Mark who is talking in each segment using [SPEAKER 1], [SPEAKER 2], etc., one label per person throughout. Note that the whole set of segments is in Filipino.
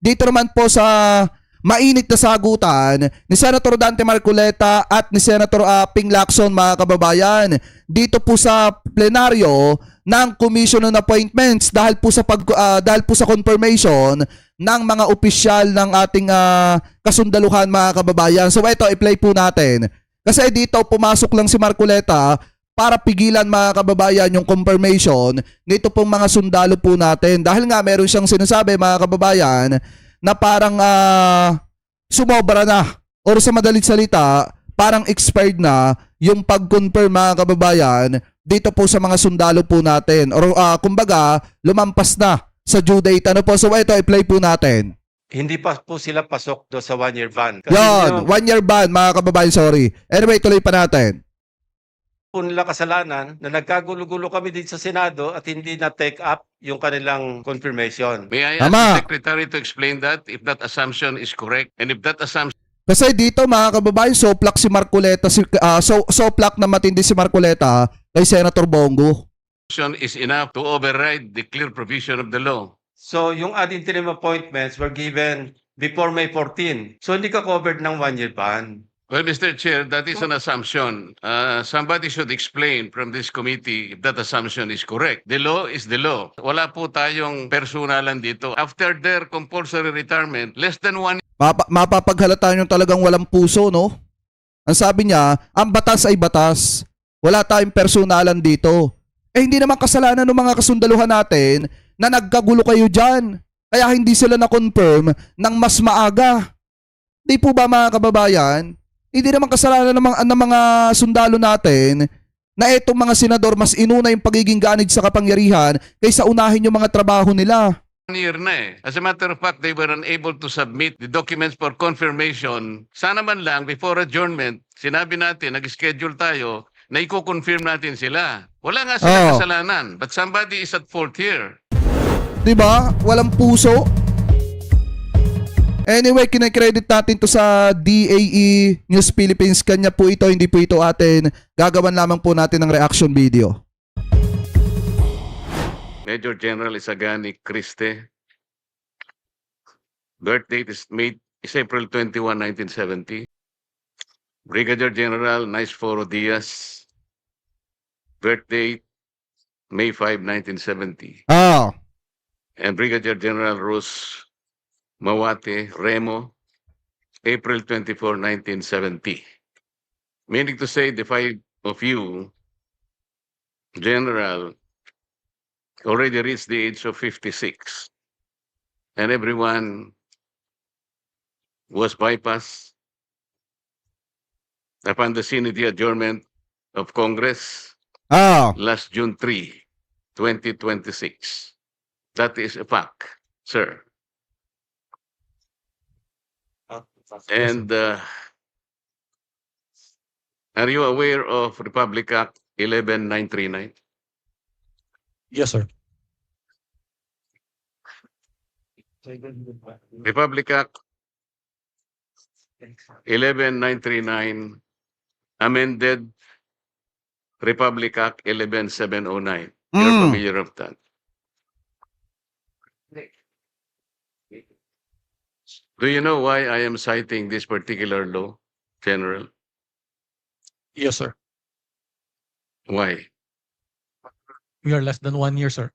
[SPEAKER 1] dito naman po sa mainit na sagutan ni Senator Dante Marcoleta at ni Senator Ping Lacson, mga kababayan, dito po sa plenaryo ng Commission on Appointments dahil po sa confirmation ng mga opisyal ng ating kasundaluhan, mga kababayan. So ito, i-play po natin. Kasi dito pumasok lang si Marcoleta para pigilan, mga kababayan, yung confirmation nito pong mga sundalo po natin. Dahil nga meron siyang sinasabi, mga kababayan, na parang sumobra na, or sa madalit salita, parang expired na yung pag-confirm, mga kababayan, dito po sa mga sundalo po natin. Or kumbaga, lumampas na sa due date. Ano po? So ito, i-play po natin.
[SPEAKER 2] Hindi pa po sila pasok do sa 1-year ban.
[SPEAKER 1] Yan, 1-year ban, mga kababayan, sorry. Anyway, tuloy pa natin.
[SPEAKER 2] po nila kasalanan na nagkagulo-gulo kami dito sa Senado at hindi na take up yung kanilang confirmation.
[SPEAKER 3] May I ask
[SPEAKER 1] Tama.
[SPEAKER 3] the Secretary to explain that if that assumption is correct and if that assumption
[SPEAKER 1] Kasi dito, mga kababayan, soplak si Marcoleta, soplak na matindi si Marcoleta kay Senator Bongo.
[SPEAKER 3] is enough to override the clear provision of the law.
[SPEAKER 2] So yung ad interim appointments were given before May 14. So hindi ka covered ng 1-year ban.
[SPEAKER 3] Well, Mr. Chair, that is an assumption. Somebody should explain from this committee if that assumption is correct. The law is the law. Wala po tayong personalan dito. After their compulsory retirement, less than 1
[SPEAKER 1] Mapapaghalata nyo talagang walang puso, no? Ang sabi niya, ang batas ay batas. Wala tayong personalan dito. Eh hindi naman kasalanan ng mga kasundaluhan natin na nagkagulo kayo dyan. Kaya hindi sila na-confirm ng mas maaga. Di po ba, mga kababayan? Hindi naman kasalanan ng mga sundalo natin na itong mga senador mas inuna yung pagiging ganid sa kapangyarihan kaysa unahin yung mga trabaho nila.
[SPEAKER 3] year na eh. As a matter of fact, they were unable to submit the documents for confirmation. Sana man lang, before adjournment, sinabi natin, nag-schedule tayo, na i-confirm natin sila. Wala nga sila kasalanan, but somebody is at fault here.
[SPEAKER 1] Diba? Walang puso. Anyway, kinakredit natin to sa DAE News Philippines. Kanya po ito, hindi po ito atin. Gagawan lamang po natin ng reaction video.
[SPEAKER 3] Major General Isagani Criste. Birth date is April 21, 1970. Brigadier General Naisforo Diaz. Birth date May 5, 1970. And Brigadier General Rus Mawate Remo, April 24, 1970. Meaning to say, the five of you, General, already reached the age of 56. And everyone was bypassed upon the Senate adjournment of Congress last June 3, 2026. That is a fact, sir. And are you aware of Republic Act 11939?
[SPEAKER 4] Yes, sir.
[SPEAKER 3] Republic Act 11939 amended Republic Act 11709. You're familiar of that. Do you know why I am citing this particular law, General?
[SPEAKER 4] Yes, sir.
[SPEAKER 3] Why?
[SPEAKER 4] We are less than 1 year, sir.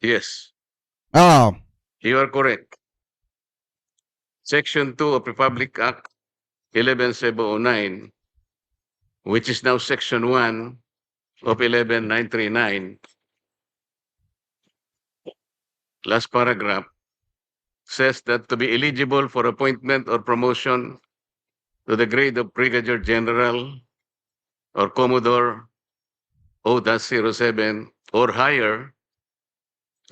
[SPEAKER 3] Yes,
[SPEAKER 1] Ah,
[SPEAKER 3] you are correct. Section 2 of Republic Act 11709, which is now Section 1 of 11939, last paragraph, says that to be eligible for appointment or promotion to the grade of Brigadier General or Commodore O-07 or higher,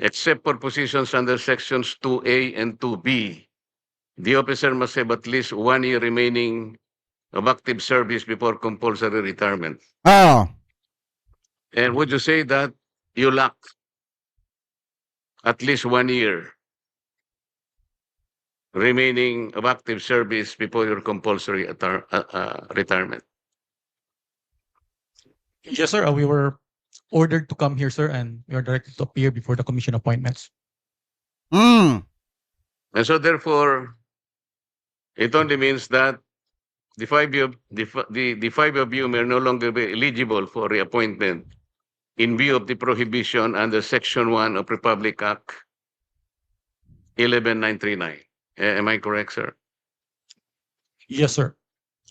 [SPEAKER 3] except for positions under sections 2A and 2B, the officer must have at least 1 year remaining of active service before compulsory retirement. And would you say that you lack at least 1 year remaining of active service before your compulsory retirement?
[SPEAKER 4] Yes, sir. We were ordered to come here, sir, and we are directed to appear before the commission appointments.
[SPEAKER 1] Mm.
[SPEAKER 3] And so therefore, it only means that the five of you may no longer be eligible for reappointment in view of the prohibition under Section 1 of Republic Act 11939. Am I correct, sir?
[SPEAKER 4] Yes, sir.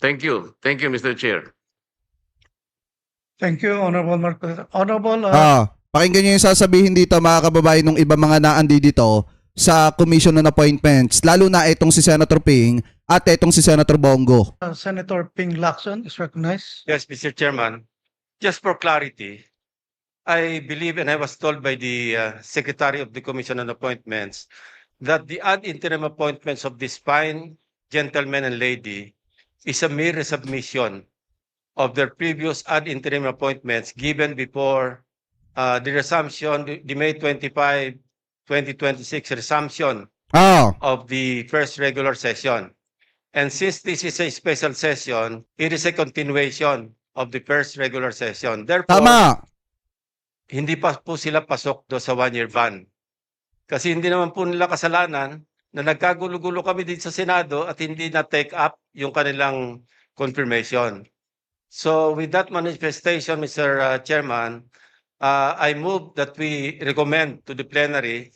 [SPEAKER 3] Thank you. Thank you, Mr. Chair.
[SPEAKER 5] Thank you, Honorable Marcoleta. Honorable,
[SPEAKER 1] Pakinggan nyo yung sasabihin dito mga kababayan ng iba mga naandi dito sa Commission on Appointments, lalo na itong si Senator Ping at itong si Senator Bongo.
[SPEAKER 5] Senator Ping Lacson is recognized.
[SPEAKER 2] Yes, Mr. Chairman. Just for clarity, I believe and I was told by the Secretary of the Commission on Appointments that the ad interim appointments of this fine gentleman and lady is a mere resubmission of their previous ad interim appointments given before the resumption, the May 25, 2026 resumption of the first regular session. And since this is a special session, it is a continuation of the first regular session. Therefore,
[SPEAKER 1] Tama.
[SPEAKER 2] hindi pa po sila pasok do sa one-year ban. Kasi hindi naman po nila kasalanan na nagkagulo-gulo kami dito sa Senado at hindi na-take up yung kanilang confirmation. So with that manifestation, Mr. Chairman, I move that we recommend to the plenary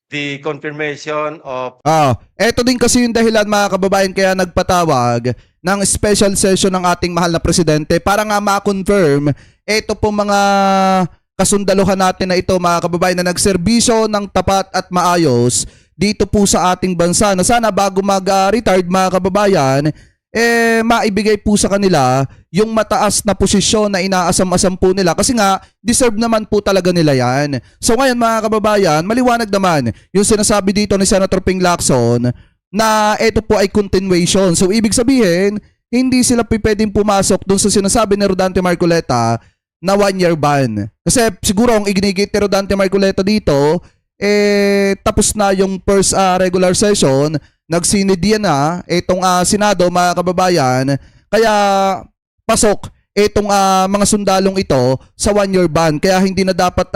[SPEAKER 2] the confirmation of
[SPEAKER 1] Eto din kasi yung dahilan mga kababayan kaya nagpatawag ng special session ng ating mahal na presidente para nga ma-confirm eto po mga kasundaluhan natin na ito mga kababayan na nagserbisyo ng tapat at maayos dito po sa ating bansa na sana bago mag-retired mga kababayan maibigay po sa kanila yung mataas na posisyon na inaasam-asam po nila kasi nga deserve naman po talaga nila yan. So ngayon mga kababayan, maliwanag naman yung sinasabi dito ni Senator Ping Lacson na ito po ay continuation. So ibig sabihin, hindi sila pwedeng pumasok dun sa sinasabi ni Rodante Marcoleta na one-year ban. Kasi siguro ang iginigit ni Rodante Marcoleta dito, tapos na yung first regular session, nagsinidya na itong Senado mga kababayan, kaya pasok itong mga sundalong ito sa one-year ban, kaya hindi na dapat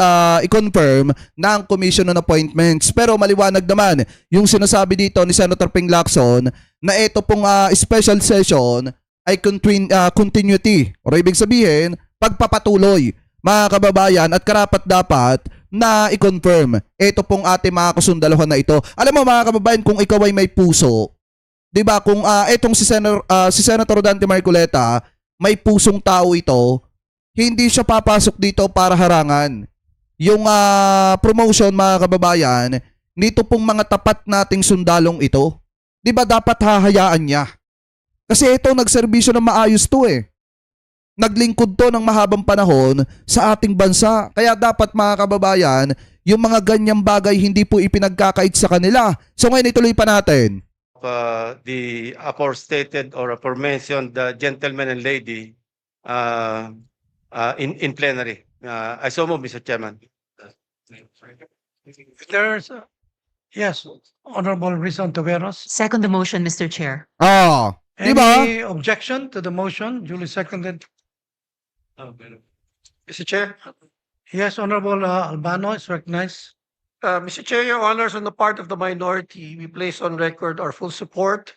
[SPEAKER 1] i-confirm ng Commission on Appointments. Pero maliwanag naman yung sinasabi dito ni Senator Ping Lacson na ito pong special session ay continuity, o ibig sabihin pagpapatuloy mga kababayan at karapat dapat na i-confirm ito pong ating mga kasundaluhan na ito. Alam mo mga kababayan, kung ikaw ay may puso, 'di ba? Kung itong si Senator Rodante Marcoleta, may pusong tao ito, hindi siya papasok dito para harangan. Yung promotion mga kababayan, nito pong mga tapat nating sundalong ito, 'di ba dapat hahayaan niya? Kasi ito nagserbisyo na maayos to naglingkod to ng mahabang panahon sa ating bansa. Kaya dapat mga kababayan, yung mga ganyang bagay hindi po ipinagkakait sa kanila. So ngayon ituloy pa natin.
[SPEAKER 2] The aforestated or aforementioned gentleman and lady in plenary. I so move, Mr. Chairman.
[SPEAKER 5] There's, yes, Honorable Rizon Taveros.
[SPEAKER 6] Second the motion, Mr. Chair.
[SPEAKER 1] Diba?
[SPEAKER 5] Any objection to the motion? Duly seconded.
[SPEAKER 7] Mr. Chair,
[SPEAKER 5] Yes, Honorable Albano is recognized.
[SPEAKER 7] Mr. Chair, Your Honors, on the part of the minority, we place on record our full support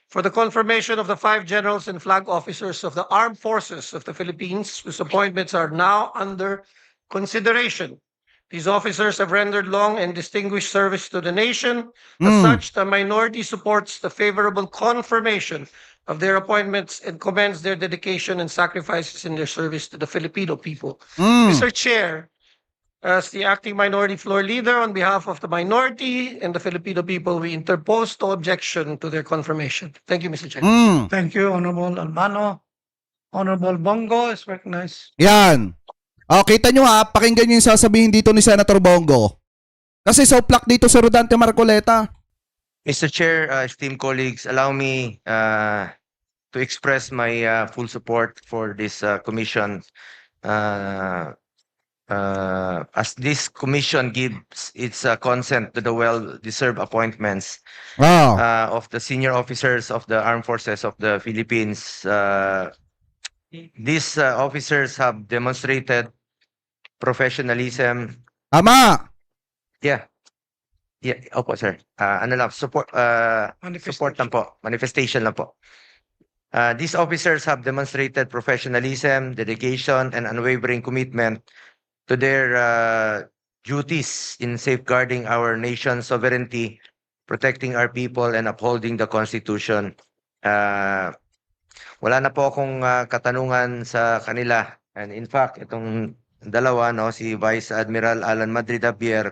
[SPEAKER 7] for the confirmation of the 5 generals and flag officers of the Armed Forces of the Philippines, whose appointments are now under consideration. These officers have rendered long and distinguished service to the nation. As such, the minority supports the favorable confirmation of their appointments and commends their dedication and sacrifices in their service to the Filipino people. Mr. Chair, as the acting minority floor leader on behalf of the minority and the Filipino people, we interpose no objection to their confirmation. Thank you, Mr. Chair.
[SPEAKER 5] Thank you, Honorable Albano. Honorable Bongo is recognized.
[SPEAKER 1] Yan. Kita nyo pakinggan nyo yung sasabihin dito ni Senator Bongo. Kasi soplak dito sa Rodante Marcoleta.
[SPEAKER 8] Mr. Chair, esteemed colleagues, allow me to express my full support for this commission as this commission gives its consent to the well-deserved appointments of the senior officers of the Armed Forces of the Philippines. These officers have demonstrated professionalism.
[SPEAKER 1] Tama.
[SPEAKER 8] Yeah. Yeah, opo sir. Ano lang, support lang po, manifestation lang po. These officers have demonstrated professionalism, dedication, and unwavering commitment to their duties in safeguarding our nation's sovereignty, protecting our people, and upholding the Constitution. Wala na po akong katanungan sa kanila. And in fact, itong dalawa, no, si Vice Admiral Alan Madrid Javier,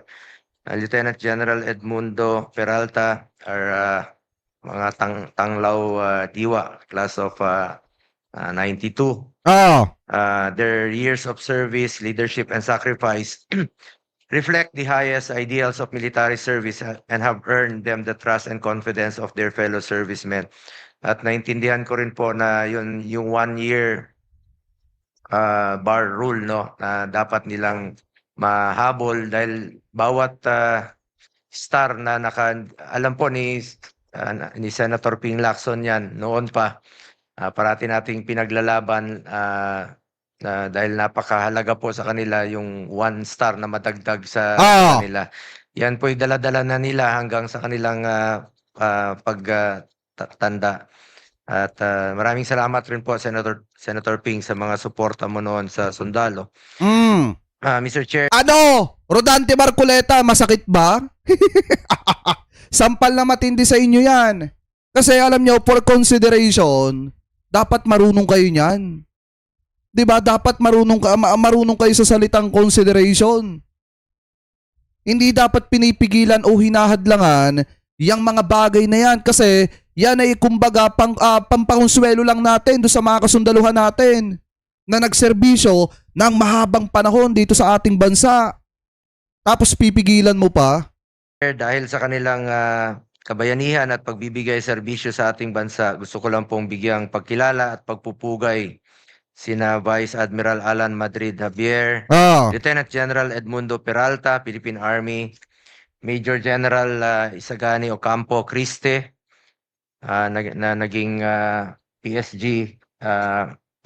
[SPEAKER 8] Lieutenant General Edmundo Peralta are mga tanglaw diwa, class of 92.
[SPEAKER 1] Oh.
[SPEAKER 8] Their years of service, leadership, and sacrifice reflect the highest ideals of military service and have earned them the trust and confidence of their fellow servicemen. At naintindihan ko rin po na yung 1 year bar rule, no, na dapat nilang mahabol dahil bawat star na alam po ni Senator Ping Lacson yan noon pa, parati nating pinaglalaban dahil napakahalaga po sa kanila yung 1 star na madagdag sa kanila. Yan po yung dala-dala na nila hanggang sa kanilang pagtanda. At maraming salamat rin po Senator Ping sa mga suporta mo noon sa sundalo. Mr. Chair.
[SPEAKER 1] Ano? Rodante Marcoleta, masakit ba? Sampal na matindi sa inyo yan. Kasi alam nyo, for consideration, dapat marunong kayo niyan. 'Di ba? Dapat marunong kayo sa salitang consideration. Hindi dapat pinipigilan o hinahadlangan yung mga bagay na yan kasi yan ay kumbaga pampakonsuelo lang natin do sa mga kasundaluhan natin na nagserbisyo ng mahabang panahon dito sa ating bansa. Tapos pipigilan mo pa?
[SPEAKER 8] Dahil sa kanilang kabayanihan at pagbibigay serbisyo sa ating bansa, gusto ko lang pong bigyang pagkilala at pagpupugay sina Vice Admiral Alan Madrid Javier, Lieutenant General Edmundo Peralta, Philippine Army, Major General Isagani Ocampo Criste, na naging PSG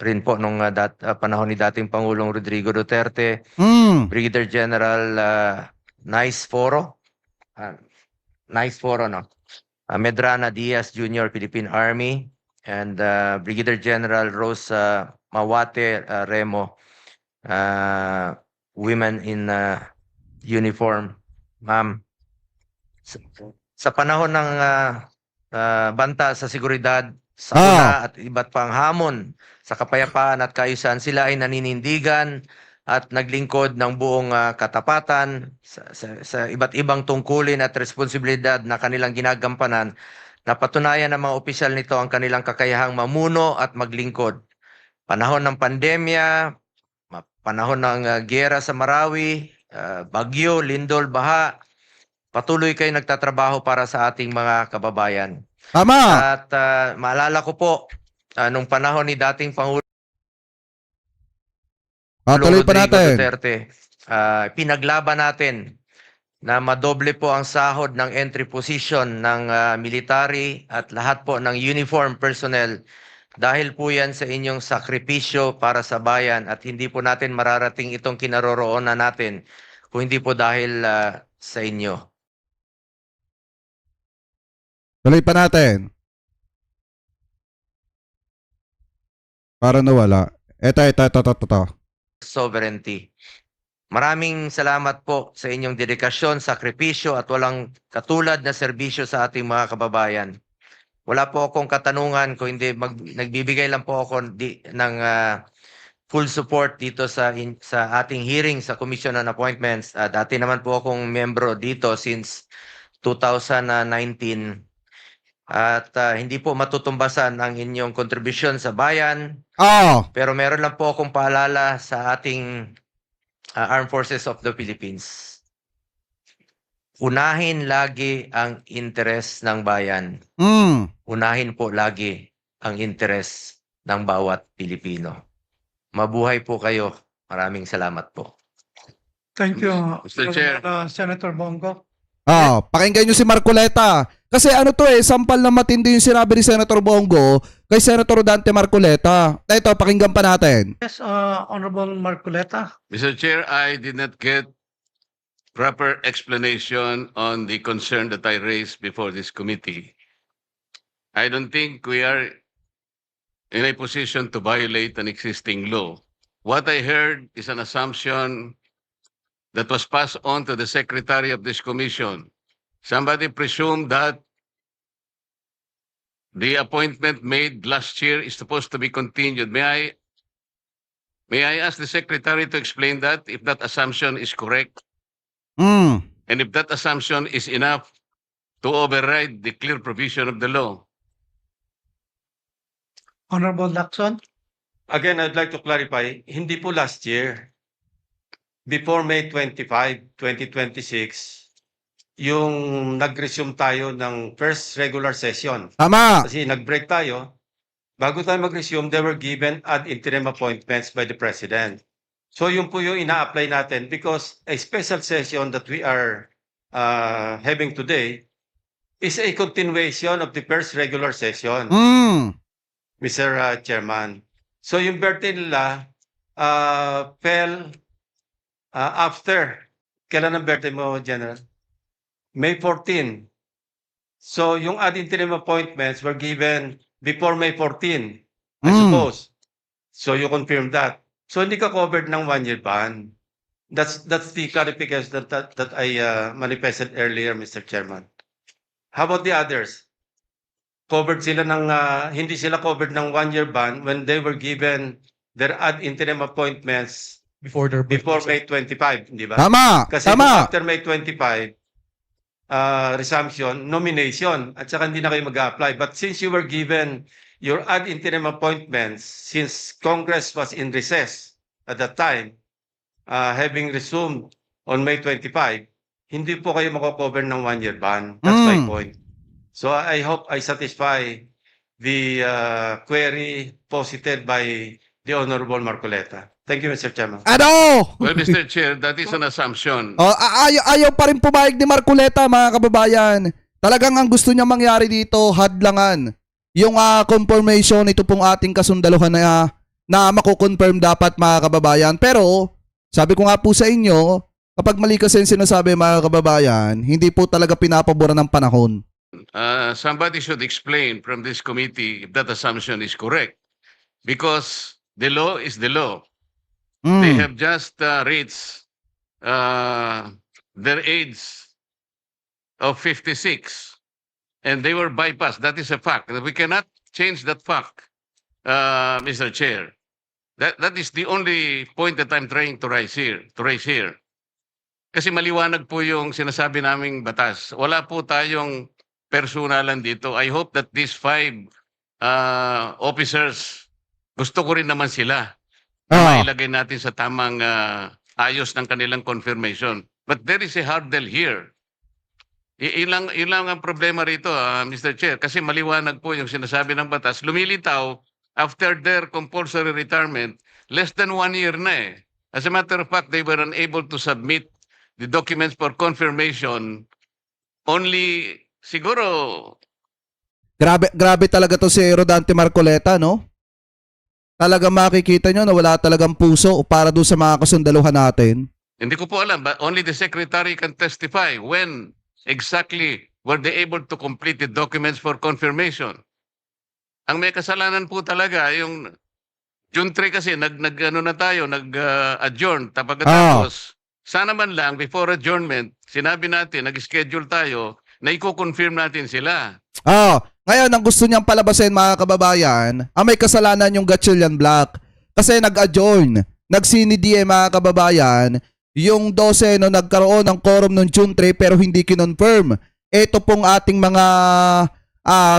[SPEAKER 8] rin po nung panahon ni dating Pangulong Rodrigo Duterte, Brigadier General Nice Foro, no? Medrana Diaz Jr., Philippine Army, and Brigadier General Rose Mawate Remo, Women in Uniform. Ma'am, sa panahon ng banta sa seguridad, sakuna at iba't pang hamon sa kapayapaan at kaayusan, sila ay naninindigan at naglingkod ng buong katapatan sa iba't ibang tungkulin at responsibilidad na kanilang ginagampanan. Napatunayan ng mga opisyal nito ang kanilang kakayahang mamuno at maglingkod. Panahon ng pandemya, panahon ng giyera sa Marawi, bagyo, lindol, baha, patuloy kayo nagtatrabaho para sa ating mga kababayan.
[SPEAKER 1] Tama.
[SPEAKER 8] At maalala ko po, nung panahon ni dating Pangulo
[SPEAKER 1] tuloy pa
[SPEAKER 8] Rodrigo
[SPEAKER 1] natin.
[SPEAKER 8] Duterte, pinaglaban natin na madoble po ang sahod ng entry position ng military at lahat po ng uniform personnel. Dahil po yan sa inyong sakripisyo para sa bayan at hindi po natin mararating itong kinaroroonan natin kung hindi po dahil sa inyo.
[SPEAKER 1] Tuloy pa natin. Para nawala. Ito.
[SPEAKER 8] Sovereignty. Maraming salamat po sa inyong dedikasyon, sakripisyo at walang katulad na serbisyo sa ating mga kababayan. Wala po akong katanungan kung hindi nagbibigay lang po ako ng full support dito sa ating hearing sa Commission on Appointments. Dati naman po akong membro dito since 2019. At hindi po matutumbasan ang inyong kontribusyon sa bayan. Pero meron lang po akong paalala sa ating Armed Forces of the Philippines. Unahin lagi ang interes ng bayan. Unahin po lagi ang interes ng bawat Pilipino. Mabuhay po kayo. Maraming salamat po.
[SPEAKER 5] Thank you,
[SPEAKER 3] Mr. Chair.
[SPEAKER 5] Senator Bongo.
[SPEAKER 1] Pakinggan nyo si Marcoleta. Kasi ano to sampal na matindi yung sinabi ni Senator Bongo kay Senator Dante Marcoleta. Ito, pakinggan pa natin.
[SPEAKER 5] Yes, Honorable Marcoleta.
[SPEAKER 3] Mr. Chair, I did not get proper explanation on the concern that I raised before this committee. I don't think we are in a position to violate an existing law. What I heard is an assumption that was passed on to the secretary of this commission. Somebody presumed that the appointment made last year is supposed to be continued. May I ask the secretary to explain that if that assumption is correct?
[SPEAKER 1] Mm.
[SPEAKER 3] And if that assumption is enough to override the clear provision of the law?
[SPEAKER 5] Honorable Lacson.
[SPEAKER 2] Again, I'd like to clarify, hindi po last year. Before May 25, 2026, yung nag-resume tayo ng first regular session.
[SPEAKER 1] Tama.
[SPEAKER 2] Kasi nag-break tayo. Bago tayo mag-resume, they were given ad interim appointments by the President. So yun po yung ina-apply natin because a special session that we are having today is a continuation of the first regular session,
[SPEAKER 1] Mm.
[SPEAKER 2] Mr. Chairman. So yung birthday nila fell after. Kailan ang birthday mo, General? May 14. So yung ad interim appointments were given before May 14, I suppose. So you confirm that. So hindi ka covered ng 1-year ban. That's the clarification that I manifested earlier, Mr. Chairman. How about the others? Covered sila ng hindi sila covered ng 1-year ban when they were given their ad interim appointments
[SPEAKER 4] Before their
[SPEAKER 2] before May 25, di ba?
[SPEAKER 1] Tama.
[SPEAKER 2] Kasi
[SPEAKER 1] Tama.
[SPEAKER 2] after May 25, resumption, nomination, at saka hindi na kayo mag-apply. But since you were given your ad interim appointments, since Congress was in recess at that time, having resumed on May 25, hindi po kayo mako-cover ng 1-year ban. That's my point. So I hope I satisfy the query posited by the Honorable Marcoleta. Thank you, Mr. Chairman.
[SPEAKER 1] Ano?
[SPEAKER 3] Well, Mr. Chair, that is an assumption.
[SPEAKER 1] Ayaw pa rin pumayag ni Marcoleta, mga kababayan. Talagang ang gusto niya mangyari dito, hadlangan. Yung confirmation, ito pong ating kasundaluhan na mako-confirm dapat, mga kababayan. Pero, sabi ko nga po sa inyo, kapag mali kasi yung sinasabi, mga kababayan, hindi po talaga pinapaboran ng panahon.
[SPEAKER 3] Somebody should explain from this committee if that assumption is correct. Because the law is the law. They have just reached their age of 56 and they were bypassed. That is a fact. We cannot change that fact, Mr. Chair. That is the only point that I'm trying to raise here. Kasi maliwanag po yung sinasabi naming batas. Wala po tayong personalan dito. I hope that these 5 officers, gusto ko rin naman sila. Mailagay natin sa tamang ayos ng kanilang confirmation. But there is a hurdle here. Ilang ang problema rito, Mr. Chair, kasi maliwanag po yung sinasabi ng batas. Lumilitaw, after their compulsory retirement, less than 1 year na eh. As a matter of fact, they were unable to submit the documents for confirmation only, siguro...
[SPEAKER 1] Grabe talaga to si Rodante Marcoleta, no? Talagang makikita nyo na wala talagang puso para doon sa mga kasundaluhan natin.
[SPEAKER 3] Hindi ko po alam, but only the secretary can testify when exactly were they able to complete the documents for confirmation. Ang may kasalanan po talaga, yung June 3 kasi, nag-adjourn. Tapos, sana man lang, before adjournment, sinabi natin, nag-schedule tayo, na i-confirm natin sila.
[SPEAKER 1] Ngayon, ang gusto niyang palabasin, mga kababayan, ang may kasalanan yung Gatchalian Black. Kasi nag-adjourn, nag-CND, mga kababayan, yung 12 no nagkaroon ng quorum noong June 3 pero hindi kinonfirm. Ito pong ating mga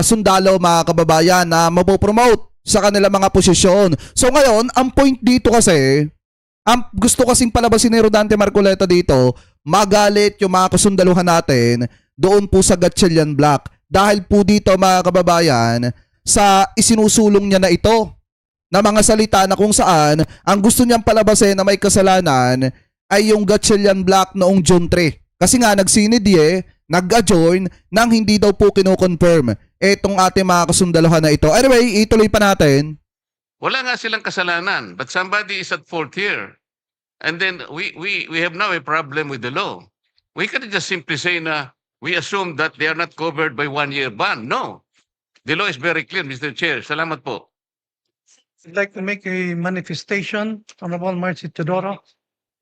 [SPEAKER 1] sundalo, mga kababayan, na mapopromote sa kanila mga posisyon. So ngayon, ang point dito kasi, ang gusto kasing palabasin ni Rodante Marcoleta dito, magalit yung mga kasundaluhan natin doon po sa Gatchalian Black. Dahil po dito, mga kababayan, sa isinusulong niya na ito, na mga salita na kung saan ang gusto niyang palabasin na may kasalanan ay yung Gatchalian Black noong June 3. Kasi nga nagsinid nag-adjourn nang hindi daw po kino-confirm etong ating mga kasundaluhan na ito. Anyway, ituloy pa natin.
[SPEAKER 3] Wala nga silang kasalanan, but somebody is at fault here. And then we have now a problem with the law. We cannot just simply say na we assume that they are not covered by 1-year ban. No. The law is very clear, Mr. Chair. Salamat po.
[SPEAKER 5] I'd like to make a manifestation, Honorable Marcy Teodoro.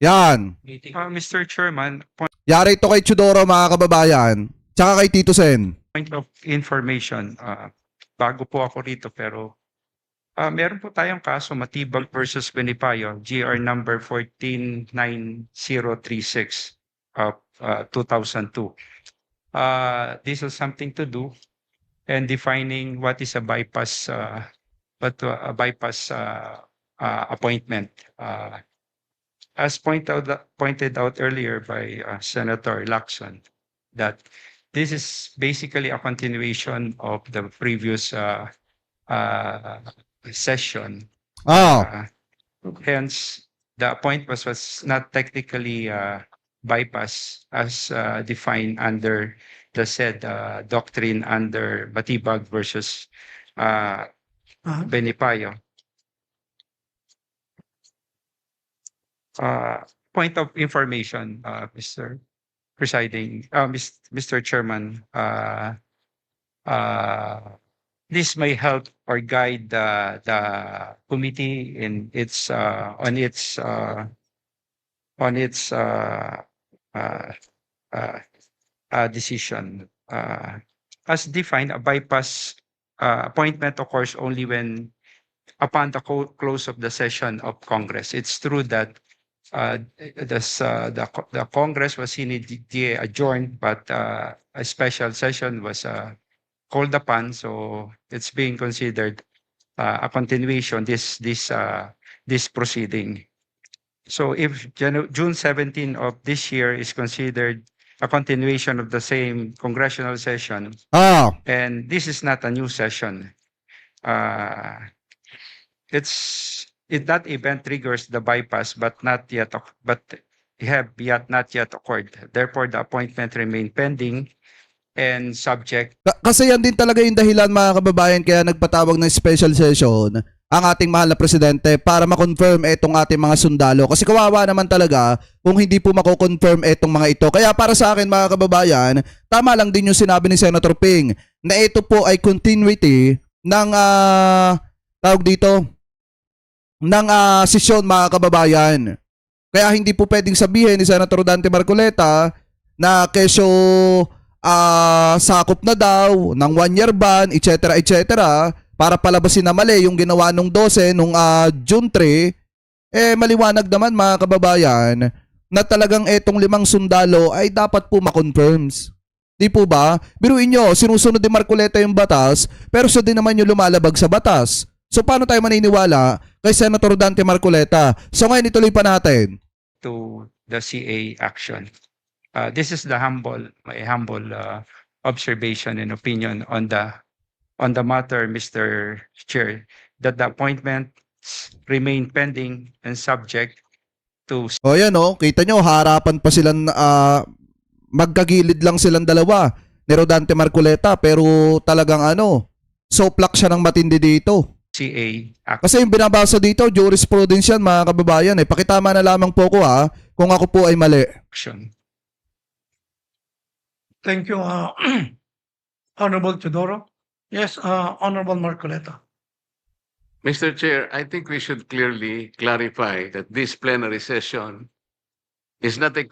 [SPEAKER 1] Yan.
[SPEAKER 9] Mr. Chairman,
[SPEAKER 1] Yari ito kay Chudoro mga kababayan. Tsaka kay Tito Sen.
[SPEAKER 9] point of information, bago po ako rito pero meron po tayong kaso Matibag versus Benipayo, GR number 149036 of 2002. This has something to do and defining what is a bypass appointment. As pointed out earlier by Senator Lacson, that this is basically a continuation of the previous session.
[SPEAKER 1] Ah,
[SPEAKER 9] Hence, the appointment was not technically bypass as defined under the said doctrine under Batibag versus Benipayo. Point of information, Mr. Presiding, Mr. Chairman, this may help or guide the committee in its decision. As defined, a bypass appointment occurs only when upon the close of the session of Congress. It's true that the Congress was immediately adjourned, but a special session was called upon, so it's being considered a continuation this proceeding. So if June 17 of this year is considered a continuation of the same congressional session,
[SPEAKER 1] ah,
[SPEAKER 9] and this is not a new session, that event triggers the bypass, but not yet occurred. Therefore, the appointment remain pending and subject.
[SPEAKER 1] Kasi yan din talaga yung dahilan mga kababayan kaya nagpatawag ng special session ang ating mahal na presidente para ma-confirm etong ating mga sundalo. Kasi kawawa naman talaga kung hindi po mako-confirm etong mga ito. Kaya para sa akin mga kababayan, tama lang din yung sinabi ni Senator Ping na ito po ay continuity ng tawag dito ng sesyon mga kababayan. Kaya hindi po pwedeng sabihin ni Senator Dante Marcoleta na kesyo sakop na daw ng 1-year ban, etc. para palabasin na mali yung ginawa nung 12 nung June 3, maliwanag naman mga kababayan na talagang etong 5 sundalo ay dapat po ma-confirms. Di po ba? Biruin nyo, sinusunod ni Marcoleta yung batas, pero siya din naman yung lumalabag sa batas. So paano tayo maniniwala kay Senator Dante Marcoleta? So ngayon ituloy pa natin.
[SPEAKER 9] To the CA action. This is my humble observation and opinion on the matter, Mr. Chair, that the appointments remain pending and subject to.
[SPEAKER 1] O yan o, kita nyo, harapan pa silang magkagilid lang silang dalawa ni Rodante Marcoleta pero talagang soplak siya ng matindi dito.
[SPEAKER 9] CA
[SPEAKER 1] Kasi yung binabasa dito, jurisprudence yan mga kababayan. Pakitama na lamang po ko kung ako po ay mali.
[SPEAKER 9] action.
[SPEAKER 5] Thank you, Honorable Teodoro. Yes, Honorable Marcoleta.
[SPEAKER 3] Mr. Chair, I think we should clearly clarify that this plenary session is not a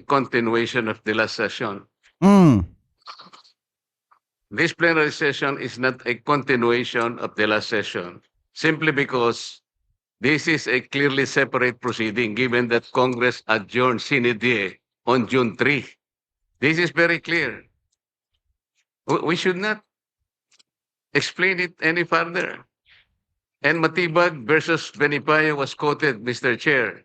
[SPEAKER 3] continuation of the last session. This plenary session is not a continuation of the last session, simply because this is a clearly separate proceeding, given that Congress adjourned sine die on June 3. This is very clear. We should not explain it any further. And Matibag versus Benipayo was quoted, Mr. Chair.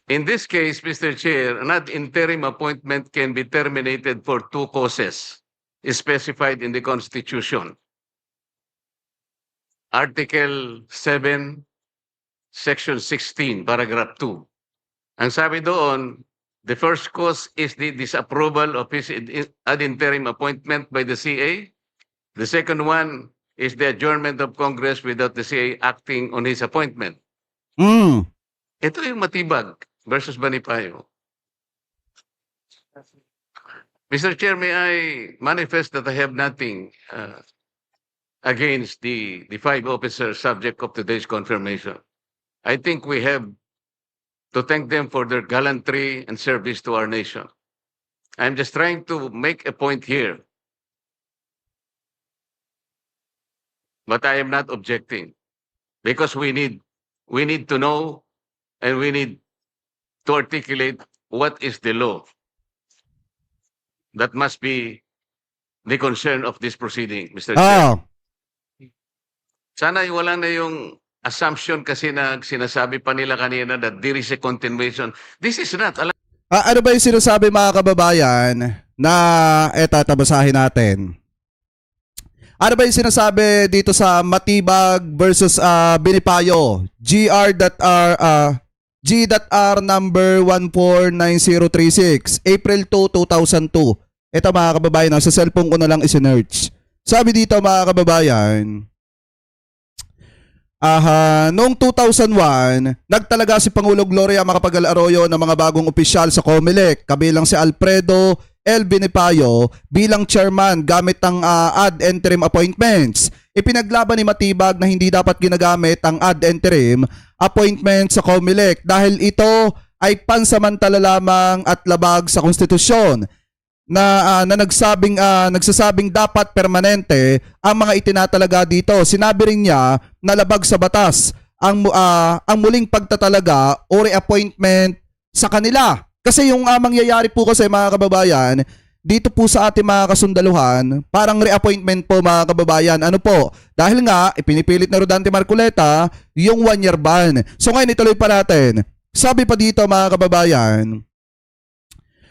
[SPEAKER 3] In this case, Mr. Chair, an ad interim appointment can be terminated for 2 causes specified in the Constitution. Article 7, Section 16, Paragraph 2. Ang sabi doon, The first cause is the disapproval of his ad interim appointment by the CA. The second one is the adjournment of Congress without the CA acting on his appointment.
[SPEAKER 1] Mm.
[SPEAKER 3] Ito yung Matibag versus Banipayo. Mr. Chair, may I manifest that I have nothing against the 5 officers subject of today's confirmation. I think we have to thank them for their gallantry and service to our nation. I'm just trying to make a point here. But I am not objecting because we need to know and we need to articulate what is the law. That must be the concern of this proceeding, Mr. Chair.
[SPEAKER 1] Ah.
[SPEAKER 3] Sana wala na yung assumption kasi na sinasabi pa nila kanina that there is a continuation. This is not.
[SPEAKER 1] Ano ba yung sinasabi mga kababayan na tabasahin natin? Ano ba yung sinasabi dito sa Matibag versus Binipayo? G.R. number 149036, April 2, 2002. Ito mga kababayan, sa cellphone ko na lang isinerch. Sabi dito mga kababayan, noong 2001, nagtalaga si Pangulo Gloria Macapagal Arroyo ng mga bagong opisyal sa COMELEC, kabilang si Alfredo L. Binipayo bilang chairman gamit ang ad interim appointments. Ipinaglaban ni Matibag na hindi dapat ginagamit ang ad interim appointment sa COMELEC dahil ito ay pansamantala lamang at labag sa konstitusyon na nagsasabing dapat permanente ang mga itinatalaga dito. Sinabi rin niya na labag sa batas ang muling pagtatalaga o reappointment sa kanila. Kasi yung mangyayari po kasi mga kababayan, dito po sa ating mga kasundaluhan, parang reappointment po mga kababayan. Ano po? Dahil nga, ipinipilit na Rodante Marcoleta yung 1-year ban. So ngayon ituloy pa natin. Sabi pa dito mga kababayan,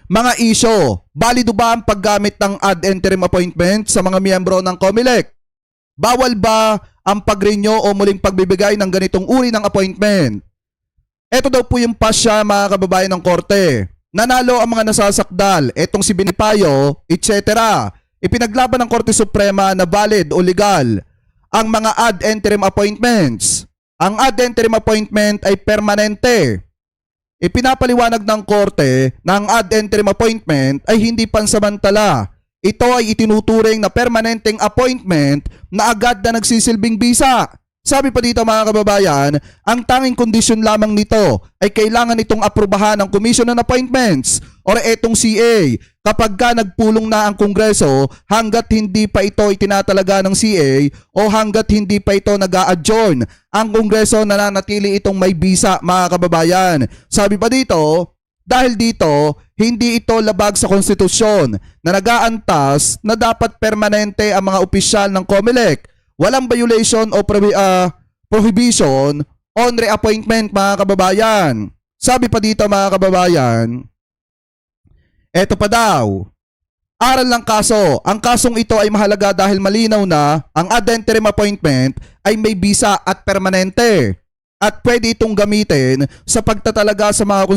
[SPEAKER 1] mga isyo, balido ba ang paggamit ng ad interim appointment sa mga miyembro ng COMELEC? Bawal ba ang pag-renew o muling pagbibigay ng ganitong uri ng appointment? Ito daw po yung pasya mga kababayan ng korte. Nanalo ang mga nasasakdal, etong si Binipayo, etc. Ipinaglaban ng Korte Suprema na valid o legal ang mga ad interim appointments. Ang ad interim appointment ay permanente. Ipinapaliwanag ng korte na ang ad interim appointment ay hindi pansamantala. Ito ay itinuturing na permanenteng appointment na agad na nagsisilbing bisa. Sabi pa dito mga kababayan, ang tanging kondisyon lamang nito ay kailangan itong aprubahan ng Commission on Appointments o etong CA kapag ka nagpulong na ang Kongreso hanggat hindi pa ito itinatalaga ng CA o hanggat hindi pa ito nag-a-adjourn ang Kongreso, nananatili itong may bisa mga kababayan. Sabi pa dito, dahil dito hindi ito labag sa konstitusyon na nag-aantas na dapat permanente ang mga opisyal ng COMELEC. Walang violation o prohibition on reappointment mga kababayan. Sabi pa dito mga kababayan, eto pa daw, aral ng kaso. Ang kasong ito ay mahalaga dahil malinaw na ang ad interim appointment ay may bisa at permanente at pwede itong gamitin sa pagtatalaga sa mga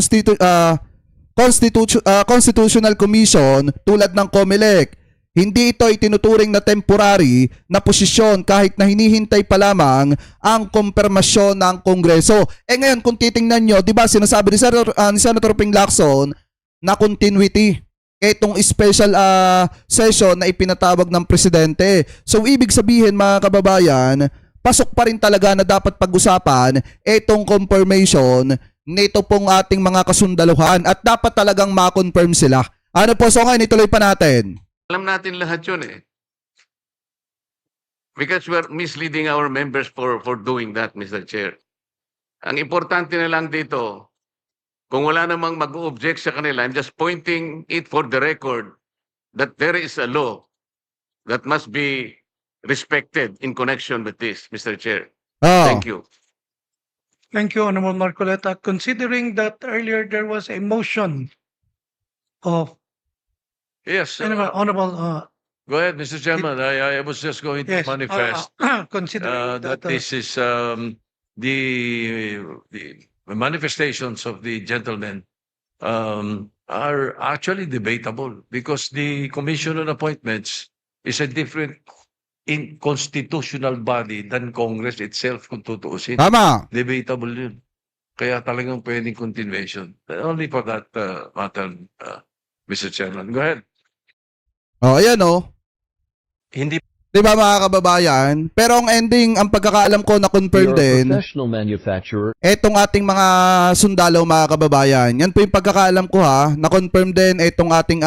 [SPEAKER 1] constitutional commission tulad ng COMELEC. Hindi ito itinuturing na temporary na posisyon kahit na hinihintay pa lamang ang kumpirmasyon ng Kongreso. Ngayon kung titingnan nyo, di ba sinasabi ni Senator Ping Lacson na continuity itong special session na ipinatawag ng Presidente. So ibig sabihin mga kababayan, pasok pa rin talaga na dapat pag-usapan itong confirmation nito pong ating mga kasundaluhan at dapat talagang ma-confirm sila. Ano po, so ngayon ituloy pa natin.
[SPEAKER 3] Alam natin lahat yun eh. Because we're misleading our members for doing that, Mr. Chair. Ang importante na lang dito, kung wala namang mag-object sa kanila, I'm just pointing it for the record that there is a law that must be respected in connection with this, Mr. Chair. Thank you.
[SPEAKER 5] Thank you, Honorable Marcoleta. Considering that earlier there was a motion of
[SPEAKER 10] Yes,
[SPEAKER 5] Honorable,
[SPEAKER 10] go ahead, Mr. Chairman. I was just going to
[SPEAKER 5] yes,
[SPEAKER 10] manifest
[SPEAKER 5] considering
[SPEAKER 10] that this is the manifestations of the gentleman are actually debatable because the commission on appointments is a different in constitutional body than Congress itself kung tutuusin.
[SPEAKER 1] Tama.
[SPEAKER 10] Debatable yun. Kaya talagang pwedeng continuation. Only for that matter, Mr. Chairman. Go ahead.
[SPEAKER 1] Oh, ayan oh.
[SPEAKER 2] Hindi
[SPEAKER 1] 'Di ba mga kababayan? Pero ang ending, ang pagkakaalam ko na confirm din, etong ating mga sundalo mga kababayan. Yan po yung pagkakaalam ko ha, na confirm din etong ating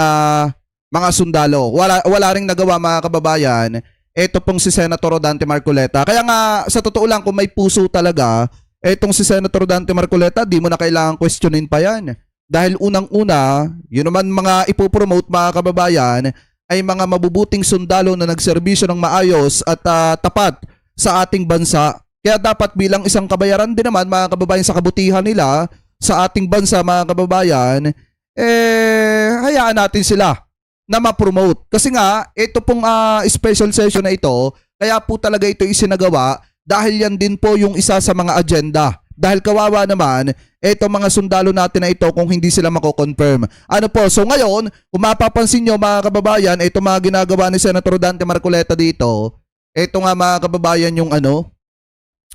[SPEAKER 1] mga sundalo. Wala ring nagawa mga kababayan. Ito pong si Senator Rodante Marcoleta. Kaya nga sa totoo lang kung may puso talaga, etong si Senator Rodante Marcoleta, di mo na kailangan questionin pa yan. Dahil unang-una, yun naman mga ipopromote mga kababayan, ay mga mabubuting sundalo na nagserbisyo ng maayos at tapat sa ating bansa. Kaya dapat bilang isang kabayaran din naman mga kababayan sa kabutihan nila sa ating bansa mga kababayan, hayaan natin sila na ma-promote. Kasi nga, ito pong special session na ito, kaya po talaga ito isinagawa dahil yan din po yung isa sa mga agenda. Dahil kawawa naman, etong mga sundalo natin na ito kung hindi sila mako-confirm. Ano po, so ngayon, kung mapapansin nyo mga kababayan, ito mga ginagawa ni Senator Dante Marcoleta dito, ito nga mga kababayan yung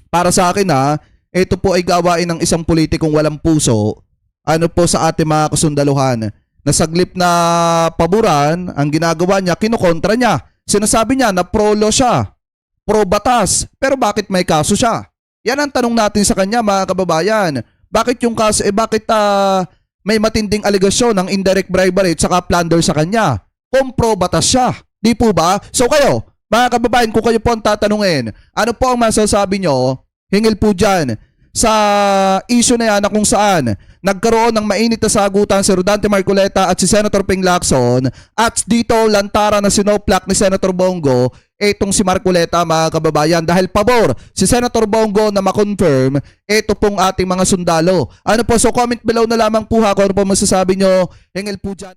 [SPEAKER 1] para sa akin ito po ay gawain ng isang politikong walang puso, po sa ating mga kasundaluhan. Nasaglip na paboran, ang ginagawa niya, kinukontra niya. Sinasabi niya na pro-law siya, pro-batas, pero bakit may kaso siya? Yan ang tanong natin sa kanya mga kababayan. Bakit yung kaso, bakit may matinding alegasyon ng indirect bribery at saka plunder sa kanya? Kung pro-batas siya, di po ba? So kayo, mga kababayan, kung kayo po ang tatanungin, ano po ang masasabi nyo? Hingil po dyan sa issue na yan na kung saan nagkaroon ng mainit na sagutan si Rodante Marcoleta at si Senator Ping Lacson at dito lantara na sinoplak ni Senator Bongo etong si Marcoleta mga kababayan dahil pabor si Senator Bongo na ma-confirm ito pong ating mga sundalo. Ano po, so comment below na lamang po ha kung ano po masasabi nyo. Hingil po dyan.